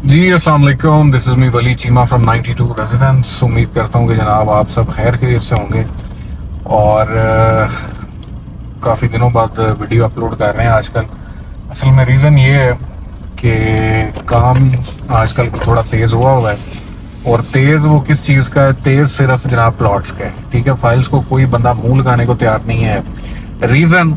جی السلام علیکم، دس از می ولی چیمہ فرام 92 ریزیڈنس۔ امید کرتا ہوں کہ جناب آپ سب خیر خیریت سے ہوں گے اور کافی دنوں بعد ویڈیو اپلوڈ کر رہے ہیں آج کل۔ اصل میں ریزن یہ ہے کہ کام آج کل تھوڑا تیز ہوا ہے، اور تیز وہ کس چیز کا ہے؟ تیز صرف جناب پلاٹس کا ہے، ٹھیک ہے۔ فائلز کو کوئی بندہ منہ لگانے کو تیار نہیں ہے۔ ریزن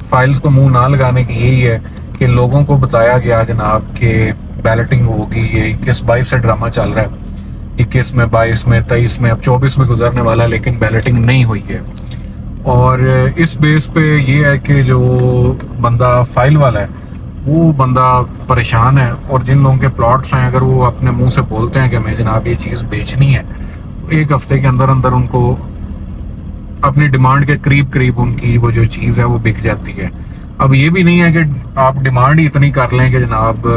فائلز کو منہ نہ لگانے کی یہی ہے کہ لوگوں کو بتایا گیا جناب کہ بیلٹنگ ہوگی، یہ 21-22 سے ڈرامہ چل رہا ہے، 21 میں، 22 میں، 23 میں، اب 24 میں گزرنے والا ہے، لیکن بیلٹنگ نہیں ہوئی ہے۔ اور اس بیس پہ یہ ہے کہ جو بندہ فائل والا ہے وہ بندہ پریشان ہے، اور جن لوگوں کے پلاٹس ہیں اگر وہ اپنے منہ سے بولتے ہیں کہ ہمیں جناب یہ چیز بیچنی ہے، تو ایک ہفتے کے اندر اندر ان کو اپنی ڈیمانڈ کے قریب قریب ان کی وہ جو چیز ہے وہ بک جاتی ہے۔ اب یہ بھی نہیں ہے کہ آپ ڈیمانڈ ہی اتنی کر لیں کہ جناب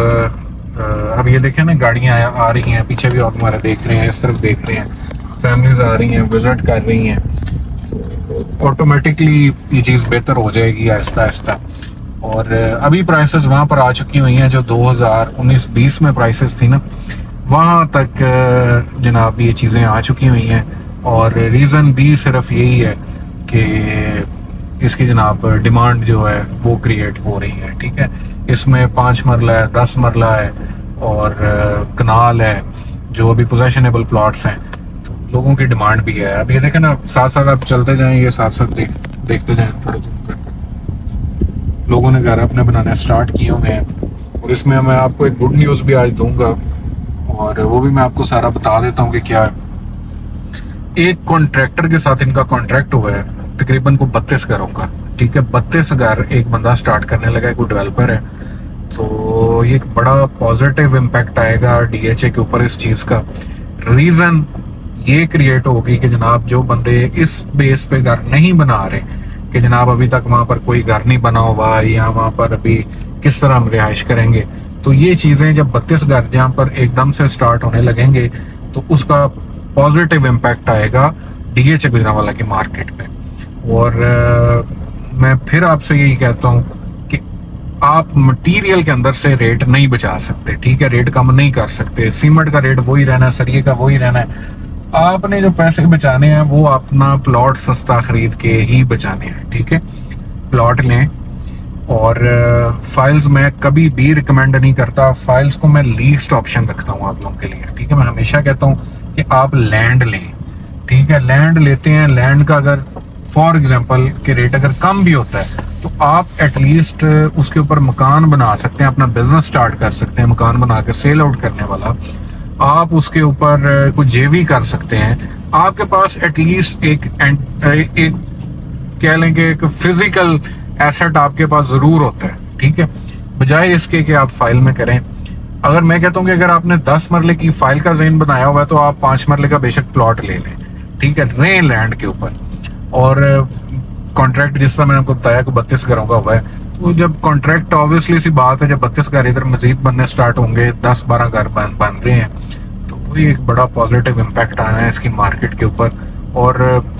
اب یہ دیکھیں نا، گاڑیاں آ رہی ہیں، پیچھے بھی آپ ہمارے دیکھ رہے ہیں، اس طرف دیکھ رہے ہیں، فیملیز آ رہی ہیں، وزٹ کر رہی ہیں، آٹومیٹکلی یہ چیز بہتر ہو جائے گی آہستہ آہستہ۔ اور ابھی پرائسز وہاں پر آ چکی ہوئی ہیں جو 2019-20 میں پرائسز تھی نا، وہاں تک جناب یہ چیزیں آ چکی ہوئی ہیں۔ اور ریزن بھی صرف یہی ہے کہ اس کی جناب ڈیمانڈ جو ہے وہ کریٹ ہو رہی ہے، ٹھیک ہے۔ اس میں 5 مرلہ ہے، 10 مرلہ ہے، اور کنال ہے، جو ابھی پوزیشنیبل پلاٹس ہیں، تو لوگوں کی ڈیمانڈ بھی ہے۔ اب یہ دیکھیں نا، ساتھ ساتھ آپ چلتے جائیں، یہ ساتھ ساتھ دیکھتے جائیں، تھوڑا زوم کر کے لوگوں نے گھر اپنے بنانے اسٹارٹ کیے ہوئے ہیں۔ اور اس میں میں آپ کو ایک گڈ نیوز بھی آج دوں گا، اور وہ بھی میں آپ کو سارا بتا دیتا ہوں کہ کیا ہے۔ ایک کانٹریکٹر کے ساتھ ان کا کانٹریکٹ ہوا ہے تقریباً کو 32 گھروں کا، ٹھیک ہے۔ 32 گھر ایک بندہ سٹارٹ کرنے لگا ہے، کوئی ڈیولپر ہے، تو یہ ایک بڑا پازیٹیو امپیکٹ آئے گا ڈی ایچ اے کے اوپر اس چیز کا۔ ریزن یہ کریٹ ہوگی کہ جناب جو بندے اس بیس پہ گھر نہیں بنا رہے کہ جناب ابھی تک وہاں پر کوئی گھر نہیں بنا ہوا، یا وہاں پر ابھی کس طرح ہم رہائش کریں گے، تو یہ چیزیں جب 32 گھر جہاں پر ایک دم سے سٹارٹ ہونے لگیں گے تو اس کا پازیٹیو امپیکٹ آئے گا ڈی ایچ اے گجرانوالہ کی مارکیٹ پہ۔ اور میں پھر آپ سے یہی کہتا ہوں کہ آپ مٹیریل کے اندر سے ریٹ نہیں بچا سکتے، ٹھیک ہے، ریٹ کم نہیں کر سکتے، سیمنٹ کا ریٹ وہی رہنا ہے، سریے کا وہی رہنا ہے۔ آپ نے جو پیسے بچانے ہیں وہ اپنا پلاٹ سستا خرید کے ہی بچانے ہیں، ٹھیک ہے۔ پلاٹ لیں، اور فائلز میں کبھی بھی ریکمینڈ نہیں کرتا، فائلز کو میں لیسٹ آپشن رکھتا ہوں آپ لوگوں کے لیے، ٹھیک ہے۔ میں ہمیشہ کہتا ہوں کہ آپ لینڈ لیں، ٹھیک ہے۔ لینڈ لیتے ہیں، لینڈ کا اگر فار ایگزامپل کہ ریٹ اگر کم بھی ہوتا ہے تو آپ ایٹ لیسٹ اس کے اوپر مکان بنا سکتے ہیں، اپنا بزنس سٹارٹ کر سکتے ہیں، مکان بنا کے سیل آؤٹ کرنے والا۔ آپ اس کے اوپر کچھ جے وی کر سکتے ہیں۔ آپ کے پاس ایٹ لیسٹ ایک کہہ لیں کہ ایک فزیکل ایسٹ آپ کے پاس ضرور ہوتا ہے، ٹھیک ہے، بجائے اس کے کہ آپ فائل میں کریں۔ اگر میں کہتا ہوں کہ اگر آپ نے 10 مرلے کی فائل کا ذہن بنایا ہوا ہے تو آپ 5 مرلے کا بے شک پلاٹ لے لیں، ٹھیک ہے، رہیں لینڈ کے اوپر۔ اور کانٹریکٹ جس طرح میں نے آپ کو بتایا کہ 32 گھروں کا ہوا ہے، تو جب کانٹریکٹ آبویسلی سی بات ہے، جب 32 گھر ادھر مزید بننے سٹارٹ ہوں گے، 10-12 گھر بن رہے ہیں، تو وہی ایک بڑا پازیٹیو امپیکٹ آنا ہے اس کی مارکیٹ کے اوپر۔ اور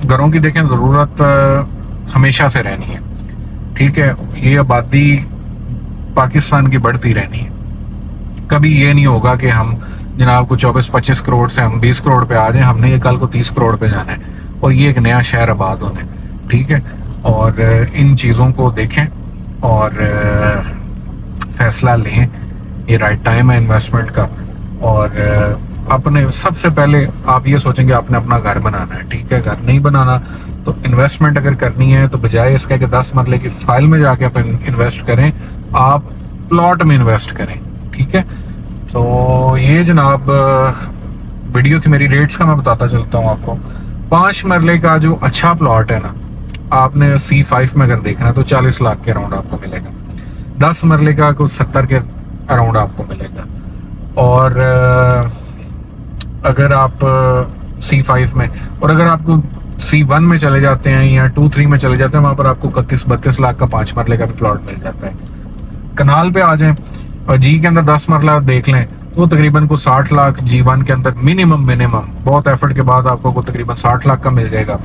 گھروں کی دیکھیں ضرورت ہمیشہ سے رہنی ہے، ٹھیک ہے۔ یہ آبادی پاکستان کی بڑھتی رہنی ہے، کبھی یہ نہیں ہوگا کہ ہم جناب کو 24-25 کروڑ سے ہم 20 کروڑ پہ آ جائیں، ہم نے یہ کل کو 30 کروڑ پہ جانا ہے، اور یہ ایک نیا شہر آباد ہونا ہے، ٹھیک ہے۔ اور ان چیزوں کو دیکھیں اور فیصلہ لیں، یہ رائٹ ٹائم ہے انویسٹمنٹ کا۔ اور اپنے سب سے پہلے آپ یہ سوچیں کہ آپ نے اپنا گھر بنانا ہے، ٹھیک ہے۔ گھر نہیں بنانا تو انویسٹمنٹ اگر کرنی ہے تو بجائے اس کے کہ 10 مرلے کی فائل میں جا کے آپ انویسٹ کریں، آپ پلاٹ میں انویسٹ کریں، ٹھیک ہے۔ تو یہ جناب ویڈیو تھی میری ریٹس کا، میں بتاتا چلتا ہوں آپ کو۔ 5 مرلے کا جو اچھا پلاٹ ہے نا، آپ نے C5 میں اگر دیکھنا ہے تو 40 لاکھ کے اراؤنڈ آپ کو ملے گا۔ 10 مرلے کا کچھ 70 کے اراؤنڈ آپ کو ملے گا۔ اور اگر آپ C5 میں، اور اگر آپ کو C1 میں چلے جاتے ہیں یا 2-3 میں چلے جاتے ہیں، وہاں پر آپ کو 31-32 لاکھ کا 5 مرلے کا بھی پلاٹ مل جاتا ہے۔ کنال پہ آ جائیں اور جی کے اندر 10 مرلہ دیکھ لیں تو تقریباً کو 60 لاکھ G1 کے اندر منیمم بہت ایفرٹ کے بعد آپ کو تقریباً 60 لاکھ کا مل جائے گا۔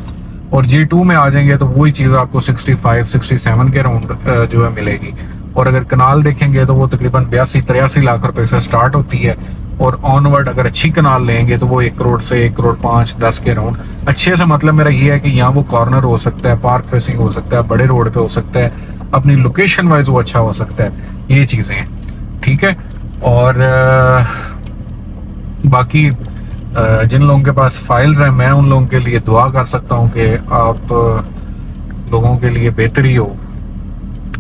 اور G2 میں آ جائیں گے تو وہی چیز آپ کو 65-67 کے راؤنڈ جو ہے ملے گی۔ اور اگر کنال دیکھیں گے تو وہ تقریباً 82-83 لاکھ روپے سے سٹارٹ ہوتی ہے اور آن ورڈ اگر اچھی کنال لیں گے تو وہ 1 کروڑ سے 1 کروڑ 5 10 کے راؤنڈ. اچھے سے مطلب میرا یہ ہے کہ یہاں وہ کارنر ہو سکتا ہے, پارک فیسنگ ہو سکتا ہے, بڑے روڈ پہ ہو سکتا ہے, اپنی لوکیشن وائز وہ اچھا ہو سکتا ہے. یہ چیزیں ہیں, ٹھیک ہے. اور باقی جن لوگوں کے پاس فائلز ہیں, میں ان لوگوں کے لیے دعا کر سکتا ہوں کہ آپ لوگوں کے لیے بہتری ہو.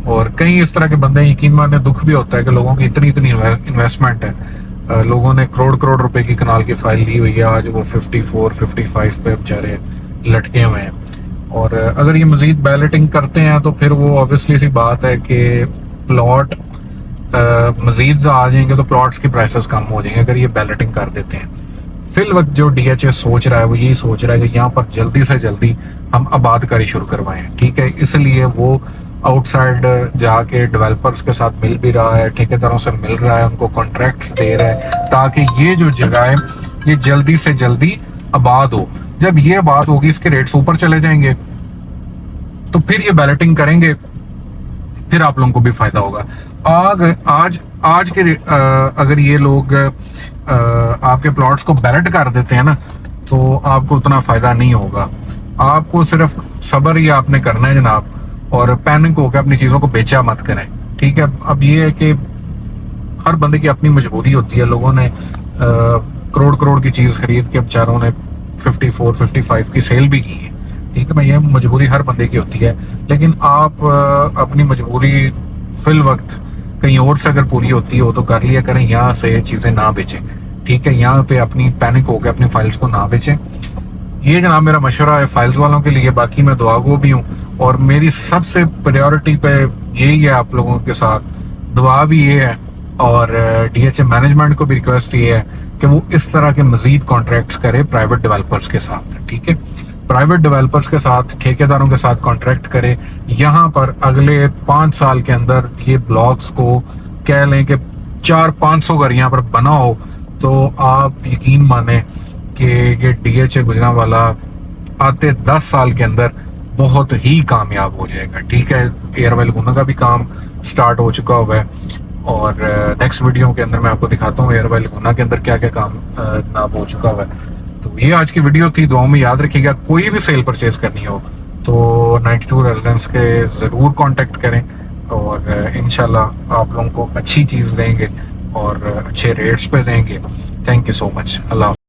اور کئی اس طرح کے بندے یقین ماننے دکھ بھی ہوتا ہے کہ لوگوں کی اتنی انویسٹمنٹ ہے, لوگوں نے کروڑ روپے کی کنال کی فائل لی ہوئی ہے, آج وہ 54 55 پہ بیچارے لٹکے ہوئے ہیں. اور اگر یہ مزید بیلٹنگ کرتے ہیں تو پھر وہ آبویسلی سی بات ہے کہ پلاٹ مزید آ جائیں گے تو پلاٹس کی پرائسز کم ہو جائیں گے اگر یہ بیلٹنگ کر دیتے ہیں. فی الوقت جو ڈی ایچ اے سوچ رہا ہے وہ یہی سوچ رہا ہے کہ یہاں پر جلدی سے جلدی ہم آباد کاری شروع کروائیں, ٹھیک ہے. اس لیے وہ آؤٹ سائڈ جا کے ڈیولپرز کے ساتھ مل بھی رہا ہے, ٹھیکیداروں سے مل رہا ہے, ان کو کانٹریکٹس دے رہا ہے تاکہ یہ جو جگہ ہے یہ جلدی سے جلدی آباد ہو. جب یہ آباد ہوگی اس کے ریٹس اوپر چلے جائیں گے تو پھر یہ بیلٹنگ کریں گے, پھر آپ لوگوں کو بھی فائدہ ہوگا. آج کے اگر یہ لوگ آپ کے پلاٹس کو بیلٹ کر دیتے ہیں نا تو آپ کو اتنا فائدہ نہیں ہوگا. آپ کو صرف صبر ہی آپ نے کرنا ہے جناب, اور پینک ہو کے اپنی چیزوں کو بیچا مت کریں, ٹھیک ہے. اب یہ ہے کہ ہر بندے کی اپنی مجبوری ہوتی ہے. لوگوں نے کروڑ کی چیز خرید کے بیچاروں نے 54 55 کی سیل بھی کی ہے, ٹھیک ہے. یہ مجبوری ہر بندے کی ہوتی ہے, لیکن آپ اپنی مجبوری فی الوقت کہیں اور سے اگر پوری ہوتی ہو تو کر لیا کریں, یہاں سے چیزیں نہ بیچیں, ٹھیک ہے. یہاں پہ اپنی پینک ہو کے اپنی فائلز کو نہ بیچیں. یہ جناب میرا مشورہ ہے فائلز والوں کے لیے. باقی میں دعا گو بھی ہوں, اور میری سب سے پریورٹی پہ یہی ہے آپ لوگوں کے ساتھ, دعا بھی یہ ہے, اور ڈی ایچ اے مینجمنٹ کو بھی ریکویسٹ یہ ہے کہ وہ اس طرح کے مزید کانٹریکٹس کرے پرائیویٹ ڈیولپرز کے ساتھ, ٹھیک ہے. پرائیویٹ ڈیولپرز کے ساتھ, ٹھیکیداروں کے ساتھ کانٹریکٹ کرے. یہاں پر اگلے 5 سال کے اندر یہ بلاکس کو کہہ لیں کہ 400-500 گھر یہاں پر بنا ہو تو آپ یقین مانیں کہ یہ ڈی ایچ اے گجرانوالہ آتے 10 سال کے اندر بہت ہی کامیاب ہو جائے گا, ٹھیک ہے. ایئرویل گنا کا بھی کام سٹارٹ ہو چکا ہوا ہے, اور نیکسٹ ویڈیو کے اندر میں آپ کو دکھاتا ہوں ایئرویل گنا کے اندر کیا کیا کام جناب ہو چکا ہوا ہے. تو یہ آج کی ویڈیو تھی, دعاؤں میں یاد رکھیے گا. کوئی بھی سیل پرچیز کرنی ہو تو 92 ریزیڈنس کے ضرور کانٹیکٹ کریں, اور انشاءاللہ آپ لوگوں کو اچھی چیز دیں گے اور اچھے ریٹس پہ دیں گے. تھینک یو سو مچ. اللہ حافظ.